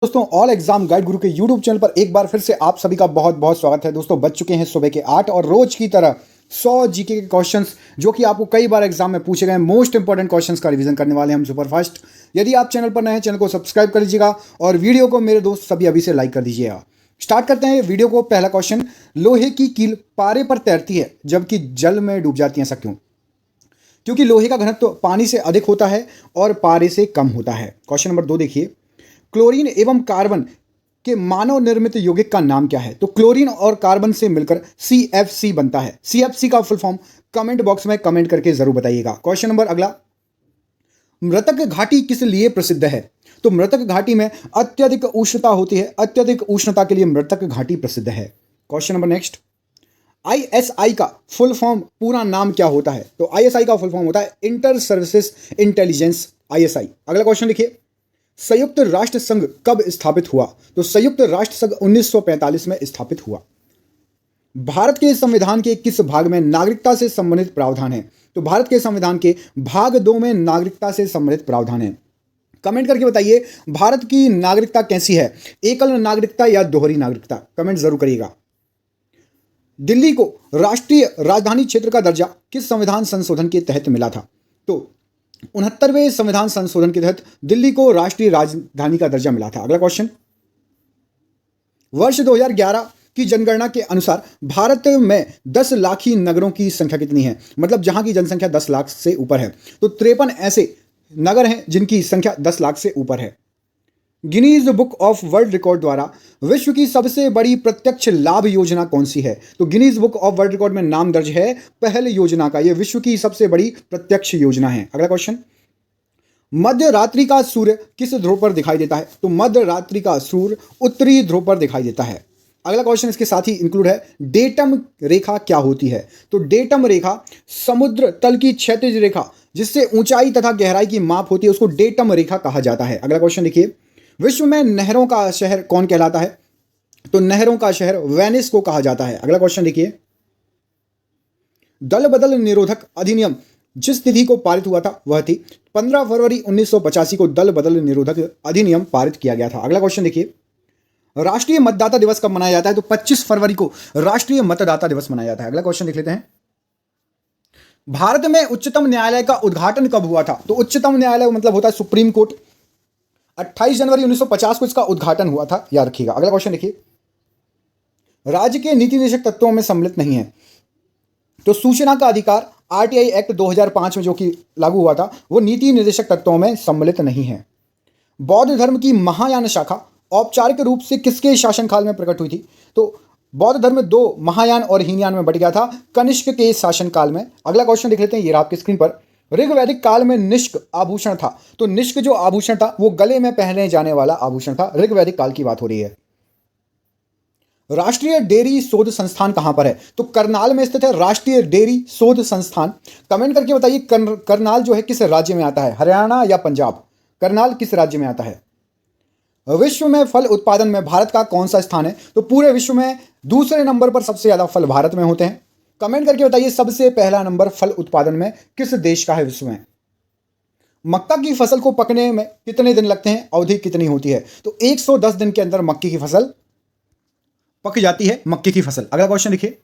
दोस्तों all exam guide गुरु के YouTube channel पर एक बार फिर से आप सभी का बहुत बहुत स्वागत है। दोस्तों बज चुके हैं सुबह के 8 और रोज की तरह 100 जीके के क्वेश्चंस जो कि आपको कई बार एग्जाम में पूछे गए मोस्ट इंपॉर्टेंट क्वेश्चंस का रिवीजन करने वाले हैं हम सुपरफास्ट। यदि आप चैनल पर नए हैं, चैनल को सब्सक्राइब कर लीजिएगा और वीडियो को मेरे दोस्त सभी अभी से लाइक कर दीजिएगा। स्टार्ट करते हैं वीडियो को। पहला क्वेश्चन, लोहे की कील पारे पर तैरती है जबकि जल में डूब जाती है, ऐसा क्यों? क्योंकि लोहे का घनत्व पानी से अधिक होता है और पारे से कम होता है। क्वेश्चन नंबर 2 देखिए, क्लोरीन एवं कार्बन के मानव निर्मित यौगिक का नाम क्या है? तो क्लोरीन और कार्बन से मिलकर CFC बनता है। CFC का फुल फॉर्म कमेंट बॉक्स में कमेंट करके जरूर बताइएगा। क्वेश्चन नंबर अगला, मृतक घाटी किस लिए प्रसिद्ध है? तो मृतक घाटी में अत्यधिक उष्णता होती है, अत्यधिक उष्णता के लिए मृतक घाटी प्रसिद्ध है। क्वेश्चन नंबर नेक्स्ट, ISI का फुल फॉर्म पूरा नाम क्या होता है? तो ISI का फुल फॉर्म होता है इंटर सर्विसेज इंटेलिजेंस, ISI। अगला क्वेश्चन लिखिए, संयुक्त राष्ट्र संघ कब स्थापित हुआ? तो संयुक्त राष्ट्र संघ 1945 में स्थापित हुआ। भारत के संविधान के किस भाग में नागरिकता से संबंधित प्रावधान है? तो भारत के संविधान के भाग 2 में नागरिकता से संबंधित प्रावधान है। कमेंट करके बताइए भारत की नागरिकता कैसी है, एकल नागरिकता या दोहरी नागरिकता? कमेंट जरूर करिएगा। दिल्ली को राष्ट्रीय राजधानी क्षेत्र का दर्जा किस संविधान संशोधन के तहत मिला था? तो 69वें संविधान संशोधन के तहत दिल्ली को राष्ट्रीय राजधानी का दर्जा मिला था। अगला क्वेश्चन, वर्ष 2011 की जनगणना के अनुसार भारत में 10 लाखी नगरों की संख्या कितनी है? मतलब जहां की जनसंख्या 10 लाख से ऊपर है। तो 53 ऐसे नगर हैं जिनकी संख्या 10 लाख से ऊपर है। Guinness book of world record द्वारा विश्व की सबसे बड़ी प्रत्यक्ष लाभ योजना कौन सी है? तो Guinness book of world record में नाम दर्ज है पहल योजना का। यह विश्व की सबसे बड़ी प्रत्यक्ष योजना है। अगला क्वेश्चन, मध्य रात्रि का सूर्य किस ध्रुव पर दिखाई देता है? तो मध्य रात्रि का सूर्य उत्तरी ध्रुव पर दिखाई देता है। अगला क्वेश्चन इसके साथ ही इंक्लूड है, डेटम रेखा क्या होती है? तो डेटम रेखा समुद्र तल की क्षैतिज रेखा जिससे ऊंचाई तथा गहराई की माप होती है, उसको डेटम रेखा कहा जाता है। अगला क्वेश्चन देखिए, विश्व में नहरों का शहर कौन कहलाता है? तो नहरों का शहर वेनिस को कहा जाता है। अगला क्वेश्चन देखिए, दल बदल निरोधक अधिनियम जिस तिथि को पारित हुआ था वह थी 15 फरवरी 1985 को दल बदल निरोधक अधिनियम पारित किया गया था। अगला क्वेश्चन देखिए, राष्ट्रीय मतदाता दिवस कब मनाया जाता है? तो 25 फरवरी को राष्ट्रीय मतदाता दिवस मनाया जाता है। अगला क्वेश्चन देख लेते हैं, भारत में उच्चतम न्यायालय का उद्घाटन कब हुआ था? तो उच्चतम न्यायालय मतलब होता है सुप्रीम कोर्ट। 28 जनवरी 1950 को इसका उद्घाटन हुआ था, याद रखिएगा। अगला क्वेश्चन देखिए, राज्य के नीति निर्देशक तत्वों में सम्मिलित नहीं है। तो सूचना का अधिकार RTI एक्ट 2005 में जो कि लागू हुआ था वो नीति निर्देशक तत्वों में सम्मिलित नहीं है। बौद्ध धर्म की महायान शाखा औपचारिक रूप से किसके शासनकाल में प्रकट हुई थी? तो बौद्ध धर्म 2 महायान और हीनयान में बट गया था कनिष्क के शासनकाल में। अगला क्वेश्चन देख लेते हैं, ये आपकी स्क्रीन पर, ऋग्वैदिक काल में निष्क आभूषण था। तो निष्क जो आभूषण था वो गले में पहने जाने वाला आभूषण था। ऋग्वैदिक काल की बात हो रही है। राष्ट्रीय डेयरी शोध संस्थान कहां पर है? तो करनाल में स्थित है राष्ट्रीय डेयरी शोध संस्थान। कमेंट करके बताइए करनाल जो है किस राज्य में आता है, हरियाणा या पंजाब? करनाल किस राज्य में आता है? विश्व में फल उत्पादन में भारत का कौन सा स्थान है? तो पूरे विश्व में दूसरे नंबर पर सबसे ज्यादा फल भारत में होते हैं। कमेंट करके बताइए सबसे पहला नंबर फल उत्पादन में किस देश का है विश्व में? मक्का की फसल को पकने में कितने दिन लगते हैं, अवधि कितनी होती है? तो 110 दिन के अंदर मक्के की फसल पक जाती है, मक्के की फसल। अगला क्वेश्चन देखिए,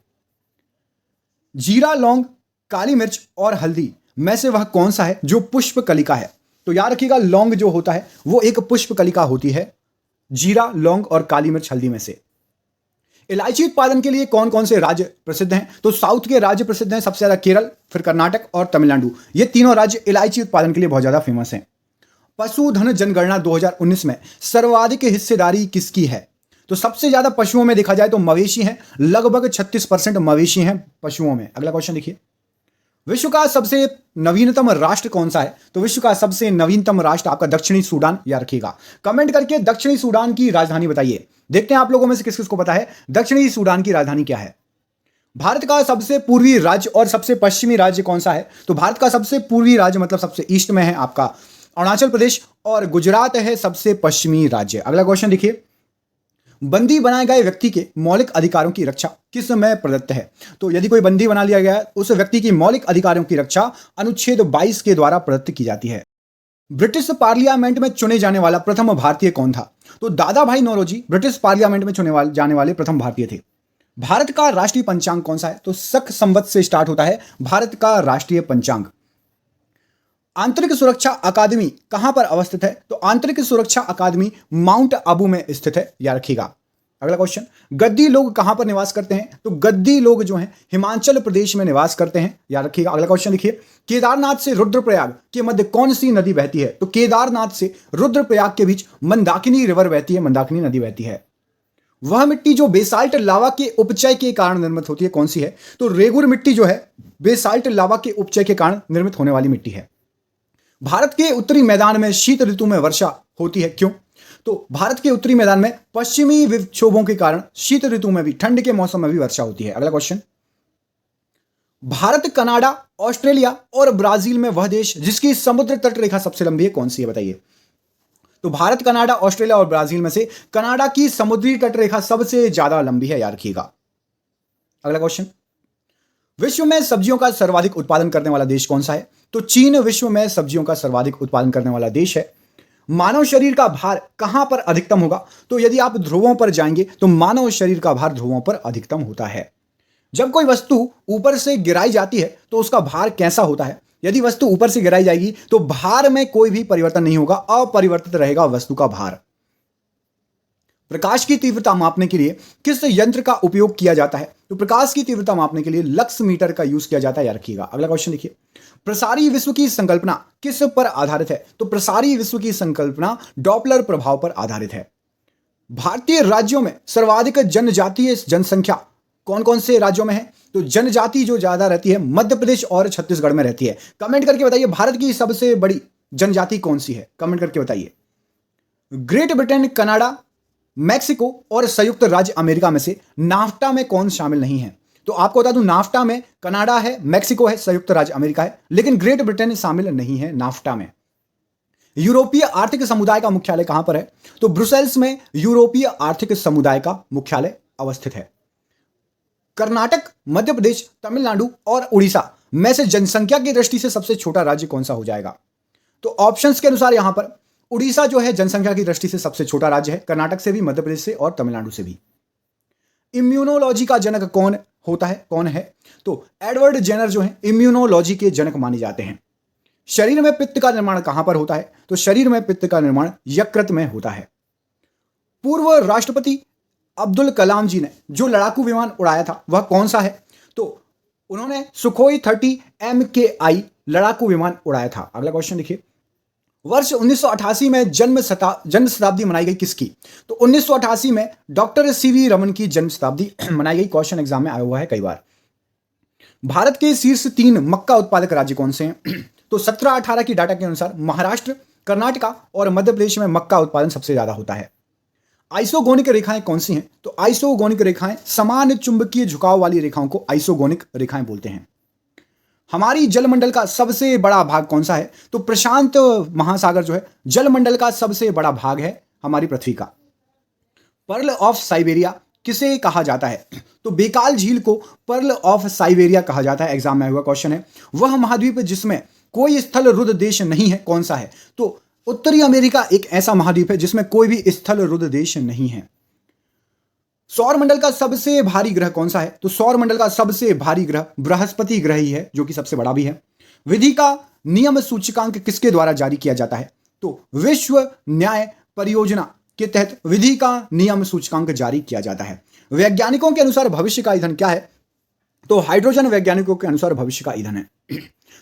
जीरा, लौंग, काली मिर्च और हल्दी में से वह कौन सा है जो पुष्प कलिका है? तो याद रखिएगा लौंग जो होता है वो एक पुष्प कलिका होती है। जीरा, लौंग और काली मिर्च हल्दी में से। इलायची उत्पादन के लिए कौन कौन से राज्य प्रसिद्ध हैं? तो साउथ के राज्य प्रसिद्ध हैं सबसे ज्यादा, केरल, फिर कर्नाटक और तमिलनाडु। ये तीनों राज्य इलायची उत्पादन के लिए बहुत ज्यादा फेमस हैं। पशुधन जनगणना 2019 में सर्वाधिक हिस्सेदारी किसकी है? तो सबसे ज्यादा पशुओं में देखा जाए तो मवेशी हैं, लगभग 36% मवेशी हैं पशुओं में। अगला क्वेश्चन देखिए, विश्व का सबसे नवीनतम राष्ट्र कौन सा है? तो विश्व का सबसे नवीनतम राष्ट्र आपका दक्षिणी सूडान, याद रखिएगा। कमेंट करके दक्षिणी सूडान की राजधानी बताइए। देखते हैं आप लोगों में से किस किस को पता है दक्षिणी सूडान की राजधानी क्या है। भारत का सबसे पूर्वी राज्य और सबसे पश्चिमी राज्य कौन सा है? तो भारत का सबसे पूर्वी राज्य मतलब सबसे ईस्ट में है आपका अरुणाचल प्रदेश, और गुजरात है सबसे पश्चिमी राज्य। अगला क्वेश्चन देखिए, बंदी बनाए गए व्यक्ति के मौलिक अधिकारों की रक्षा किस में प्रदत्त है? तो यदि कोई बंदी बना लिया गया है उस व्यक्ति की मौलिक अधिकारों की रक्षा अनुच्छेद 22 के द्वारा प्रदत्त की जाती है। ब्रिटिश पार्लियामेंट में चुने जाने वाला प्रथम भारतीय कौन था? तो दादा भाई नौरोजी ब्रिटिश पार्लियामेंट में चुने जाने वाले प्रथम भारतीय थे। भारत का राष्ट्रीय पंचांग कौन सा है? तो शक संवत से स्टार्ट होता है भारत का राष्ट्रीय पंचांग। आंतरिक सुरक्षा अकादमी कहां पर अवस्थित है? तो आंतरिक सुरक्षा अकादमी माउंट आबू में स्थित है, याद रखिएगा। अगला क्वेश्चन, गद्दी लोग कहां पर निवास करते हैं? तो गद्दी लोग जो हैं हिमाचल प्रदेश में निवास करते हैं, याद रखिएगा। अगला क्वेश्चन लिखिए, केदारनाथ से रुद्रप्रयाग के मध्य कौन सी नदी बहती है? तो केदारनाथ से रुद्रप्रयाग के बीच मंदाकिनी रिवर बहती है, मंदाकिनी नदी बहती है। वह मिट्टी जो बेसाल्ट लावा के उपचय के कारण निर्मित होती है, कौन सी है? तो रेगुर मिट्टी जो है बेसाल्ट लावा के उपचय के कारण निर्मित होने वाली मिट्टी है। भारत के उत्तरी मैदान में शीत ऋतु में वर्षा होती है, क्यों? तो भारत के उत्तरी मैदान में पश्चिमी विक्षोभों के कारण शीत ऋतु में भी, ठंड के मौसम में भी वर्षा होती है। अगला क्वेश्चन, भारत, कनाडा, ऑस्ट्रेलिया और ब्राजील में वह देश जिसकी समुद्र तट रेखा सबसे लंबी है, कौन सी है? बताइए। तो भारत, कनाडा, ऑस्ट्रेलिया और ब्राजील में से कनाडा की समुद्री तट रेखा सबसे ज्यादा लंबी है, याद रखिएगा। अगला क्वेश्चन, विश्व में सब्जियों का सर्वाधिक उत्पादन करने वाला देश कौन सा है? तो चीन विश्व में सब्जियों का सर्वाधिक उत्पादन करने वाला देश है। मानव शरीर का भार कहां पर अधिकतम होगा? तो यदि आप ध्रुवों पर जाएंगे तो मानव शरीर का भार ध्रुवों पर अधिकतम होता है। जब कोई वस्तु ऊपर से गिराई जाती है तो उसका भार कैसा होता है? यदि वस्तु ऊपर से गिराई जाएगी तो भार में कोई भी परिवर्तन नहीं होगा, अपरिवर्तित रहेगा वस्तु का भार। प्रकाश की तीव्रता मापने के लिए किस यंत्र का उपयोग किया जाता है? तो प्रकाश की तीव्रता मापने के लिए लक्स मीटर का यूज किया जाता है, याद रखिएगा। अगला क्वेश्चन देखिए, प्रसारी विश्व की संकल्पना किस पर आधारित है? तो प्रसारी विश्व की संकल्पना डॉपलर प्रभाव पर आधारित है। भारतीय राज्यों में सर्वाधिक जनजातीय जनसंख्या कौन कौन से राज्यों में है? तो जनजाति जो ज्यादा रहती है मध्य प्रदेश और छत्तीसगढ़ में रहती है। कमेंट करके बताइए भारत की सबसे बड़ी जनजाति कौन सी है, कमेंट करके बताइए। ग्रेट ब्रिटेन, कनाडा, मैक्सिको और संयुक्त राज्य अमेरिका में से नाफ्टा में कौन शामिल नहीं है? तो आपको बता दूं, नाफ्टा में कनाडा है, मैक्सिको है, संयुक्त राज्य अमेरिका है, लेकिन ग्रेट ब्रिटेन शामिल नहीं है नाफ्टा में। यूरोपीय आर्थिक समुदाय का मुख्यालय कहां पर है? तो ब्रुसेल्स में यूरोपीय आर्थिक समुदाय का मुख्यालय अवस्थित है। कर्नाटक, मध्य प्रदेश, तमिलनाडु और उड़ीसा में से जनसंख्या की दृष्टि से सबसे छोटा राज्य कौन सा हो जाएगा? तो ऑप्शंस के अनुसार यहां पर उड़ीसा जो है जनसंख्या की दृष्टि से सबसे छोटा राज्य है, कर्नाटक से भी, मध्य प्रदेश से और तमिलनाडु से भी। इम्यूनोलॉजी का जनक कौन होता है, कौन है? तो एडवर्ड जेनर जो है इम्यूनोलॉजी के जनक माने जाते हैं। शरीर में पित्त का निर्माण कहां पर होता है? तो शरीर में पित्त का निर्माण यकृत में होता है। पूर्व राष्ट्रपति अब्दुल कलाम जी ने जो लड़ाकू विमान उड़ाया था वह कौन सा है? तो उन्होंने सुखोई 30 MKI लड़ाकू विमान उड़ाया था। अगला क्वेश्चन देखिए, वर्ष 1988 में जन्म शताब्दी मनाई गई किसकी? तो 1988 में डॉक्टर CV रमन की जन्म शताब्दी मनाई गई। क्वेश्चन एग्जाम में आया हुआ है कई बार। भारत के शीर्ष 3 मक्का उत्पादक राज्य कौन से हैं? तो 17-18 की डाटा के अनुसार महाराष्ट्र, कर्नाटका और मध्य प्रदेश में मक्का उत्पादन सबसे ज्यादा होता है। आइसोगोनिक रेखाएं कौन सी हैं? तो आइसोगोनिक रेखाएं समान चुंबकीय झुकाव वाली रेखाओं को आइसोगोनिक रेखाएं बोलते हैं। हमारी जलमंडल का सबसे बड़ा भाग कौन सा है? तो प्रशांत महासागर जो है जलमंडल का सबसे बड़ा भाग है हमारी पृथ्वी का। पर्ल ऑफ साइबेरिया किसे कहा जाता है? तो बेकाल झील को पर्ल ऑफ साइबेरिया कहा जाता है। एग्जाम में आया हुआ क्वेश्चन है। वह महाद्वीप जिसमें कोई स्थल रुद्ध देश नहीं है कौन सा है? तो उत्तरी अमेरिका एक ऐसा महाद्वीप है जिसमें कोई भी स्थल रुद्ध देश नहीं है। सौर मंडल का सबसे भारी ग्रह कौन सा है? तो सौर मंडल का सबसे भारी ग्रह बृहस्पति ग्रह ही है, जो कि सबसे बड़ा भी है। विधि का नियम सूचकांक किसके द्वारा जारी किया जाता है? तो विश्व न्याय परियोजना के तहत विधि का नियम सूचकांक जारी किया जाता है। वैज्ञानिकों के अनुसार भविष्य का ईंधन क्या है? तो हाइड्रोजन वैज्ञानिकों के अनुसार भविष्य का ईंधन है।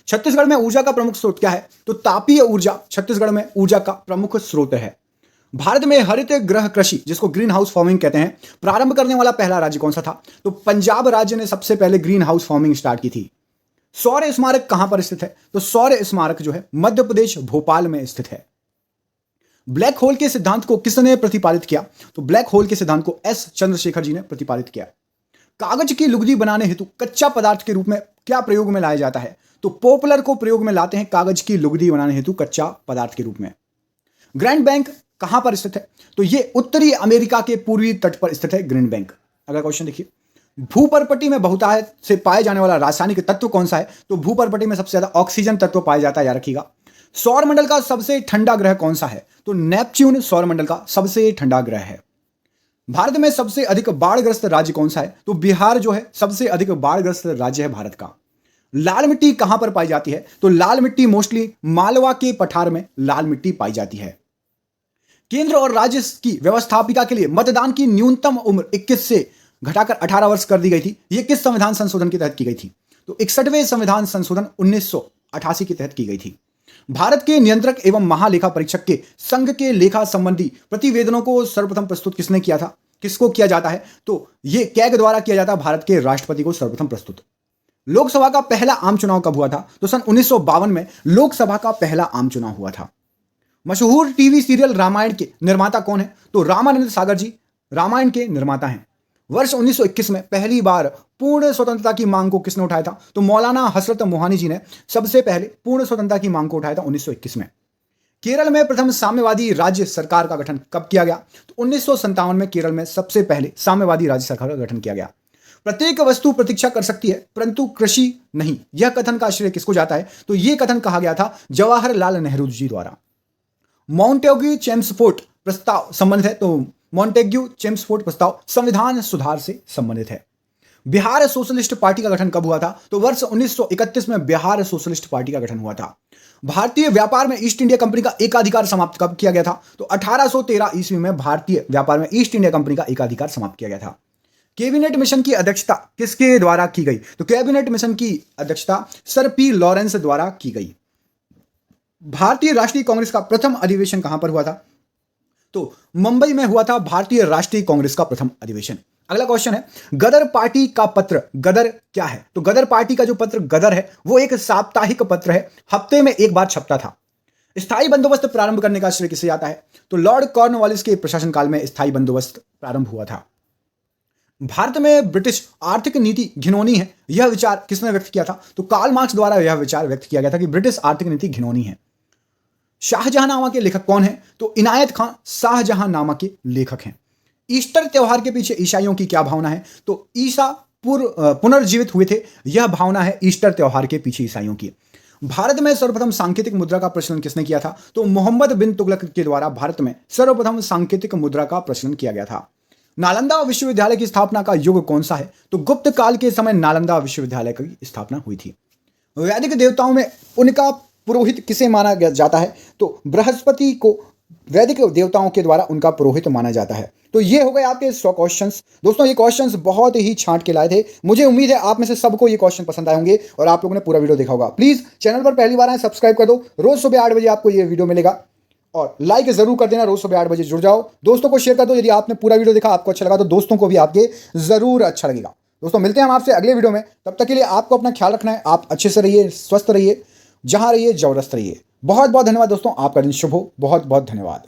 छत्तीसगढ़ में ऊर्जा का प्रमुख स्रोत क्या है? तो तापीय ऊर्जा छत्तीसगढ़ में ऊर्जा का प्रमुख स्रोत है। भारत में हरित गृह कृषि जिसको ग्रीन हाउस फार्मिंग कहते हैं प्रारंभ करने वाला पहला राज्य कौन सा था? तो पंजाब राज्य ने सबसे पहले ग्रीन हाउस फार्मिंग स्टार्ट की थी। सौर स्मारक कहां पर स्थित है? तो सौर स्मारक जो है मध्य प्रदेश भोपाल में स्थित है। ब्लैक होल के सिद्धांत को किसने प्रतिपादित किया? तो ब्लैक होल के सिद्धांत को S चंद्रशेखर जी ने प्रतिपादित किया। कागज की लुगदी बनाने हेतु कच्चा पदार्थ के रूप में क्या प्रयोग में लाया जाता है? तो पॉपुलर को प्रयोग में लाते हैं कागज की लुगदी बनाने हेतु कच्चा पदार्थ के रूप में। ग्रैंड बैंक कहां पर स्थित है? तो यह उत्तरी अमेरिका के पूर्वी तट पर स्थित है ग्रैंड बैंक। अगला क्वेश्चन देखिए, भूपर्पटी में बहुतायत से पाए जाने वाला रासायनिक तत्व कौन सा है? तो भूपर्पटी में सबसे ज्यादा ऑक्सीजन तत्व पाया जाता है, याद रखिएगा। सौरमंडल का सबसे ठंडा ग्रह कौन सा है? तो नेपच्यून सौरमंडल का सबसे ठंडा ग्रह है। भारत में सबसे अधिक बाढ़ग्रस्त राज्य कौन सा है? तो बिहार जो है सबसे अधिक बाढ़ग्रस्त राज्य है भारत का। लाल मिट्टी कहां पर पाई जाती है? तो लाल मिट्टी मोस्टली मालवा के पठार में लाल मिट्टी पाई जाती है। केंद्र और राज्य की व्यवस्थापिका के लिए मतदान की न्यूनतम उम्र 21 से घटाकर 18 वर्ष कर दी गई थी। यह किस संविधान संशोधन के तहत की गई थी? तो 61वें संविधान संशोधन 1988 के तहत की गई थी। भारत के नियंत्रक एवं महालेखा परीक्षक के संघ के लेखा संबंधी प्रतिवेदनों को सर्वप्रथम प्रस्तुत किसने किया था? किसको किया जाता है? तो यह कैग द्वारा किया जाता है, भारत के राष्ट्रपति को सर्वप्रथम प्रस्तुत। लोकसभा का पहला आम चुनाव कब हुआ था? तो सन 1952 में लोकसभा का पहला आम चुनाव हुआ था। मशहूर टीवी सीरियल रामायण के निर्माता कौन है? तो रामानंद सागर जी रामायण के निर्माता हैं। वर्ष 1921 में पहली बार पूर्ण स्वतंत्रता की मांग को किसने उठाया था? तो मौलाना हसरत मोहानी जी ने सबसे पहले पूर्ण स्वतंत्रता की मांग को उठाया था 1921 में। केरल में प्रथम साम्यवादी राज्य सरकार का गठन कब किया गया? तो 1957 में केरल में सबसे पहले साम्यवादी राज्य सरकार का गठन किया गया। प्रत्येक वस्तु प्रतीक्षा कर सकती है परंतु कृषि नहीं, यह कथन का श्रेय किसको जाता है? तो यह कथन कहा गया था जवाहरलाल नेहरू जी द्वारा। मॉन्टेग्यू चेम्सफोर्ड प्रस्ताव संबंधित है, तो मॉन्टेग्यू चेम्सफोर्ड प्रस्ताव संविधान सुधार से संबंधित है। बिहार सोशलिस्ट पार्टी का गठन कब हुआ था? तो वर्ष 1931 में बिहार सोशलिस्ट पार्टी का गठन हुआ था। भारतीय व्यापार में ईस्ट इंडिया कंपनी का एकाधिकार समाप्त कब किया गया था? तो 1813 ईस्वी में भारतीय व्यापार में ईस्ट इंडिया कंपनी का एकाधिकार समाप्त किया गया था। कैबिनेट मिशन की अध्यक्षता किसके द्वारा की गई? तो कैबिनेट मिशन की अध्यक्षता सर पी लॉरेंस द्वारा की गई। भारतीय राष्ट्रीय कांग्रेस का प्रथम अधिवेशन कहां पर हुआ था? तो मुंबई में हुआ था भारतीय राष्ट्रीय कांग्रेस का प्रथम अधिवेशन। अगला क्वेश्चन है, गदर पार्टी का पत्र गदर क्या है? तो गदर पार्टी का जो पत्र गदर है वो एक साप्ताहिक पत्र है, हफ्ते में एक बार छपता था। स्थायी बंदोबस्त प्रारंभ करने का श्रेय किसे जाता है? तो लॉर्ड कॉर्नवालिस के प्रशासन काल में स्थायी बंदोबस्त प्रारंभ हुआ था। भारत में ब्रिटिश आर्थिक नीति घिनौनी है, यह विचार किसने व्यक्त किया था? तो कार्ल मार्क्स द्वारा यह विचार व्यक्त किया गया था कि ब्रिटिश आर्थिक नीति घिनौनी है। शाहजहांनामा के लेखक कौन है? तो इनायत खां शाहजहांनामा के लेखक हैं। ईस्टर त्योहार के पीछे ईसाइयों की क्या भावना है? तो ईसा पुनर्जीवित हुए थे, यह भावना है ईस्टर त्योहार के पीछे ईसाइयों की। भारत में सर्वप्रथम सांकेतिक मुद्रा का प्रचलन किसने किया था? तो मोहम्मद बिन तुगलक के द्वारा भारत में सर्वप्रथम सांकेतिक मुद्रा का प्रचलन किया गया था। नालंदा विश्वविद्यालय की स्थापना का युग कौन सा है? तो गुप्त काल के समय नालंदा विश्वविद्यालय की स्थापना हुई थी। वैदिक देवताओं में उनका पुरोहित किसे माना जाता है? तो बृहस्पति को वैदिक देवताओं के द्वारा उनका पुरोहित माना जाता है। तो ये हो गए आपके 100 क्वेश्चंस। दोस्तों ये क्वेश्चंस बहुत ही छांट के लाए थे, मुझे उम्मीद है आप में से सबको ये क्वेश्चन पसंद आए होंगे और आप लोगों ने पूरा वीडियो देखा होगा। प्लीज चैनल पर पहली बार आए सब्सक्राइब कर दो, रोज सुबह 8 बजे आपको ये वीडियो मिलेगा और लाइक जरूर कर देना, रोज सुबह 8 बजे जुड़ जाओ। दोस्तों को शेयर कर दो, यदि आपने पूरा वीडियो देखा आपको अच्छा लगा तो दोस्तों को भी आपके जरूर अच्छा लगेगा। दोस्तों मिलते हैं हम आपसे अगले वीडियो में, तब तक के लिए आपको अपना ख्याल रखना है, आप अच्छे से रहिए, स्वस्थ रहिए, जहां रहिए जबरदस्त रहिए। बहुत बहुत धन्यवाद दोस्तों, आपका दिन शुभ हो, बहुत बहुत धन्यवाद।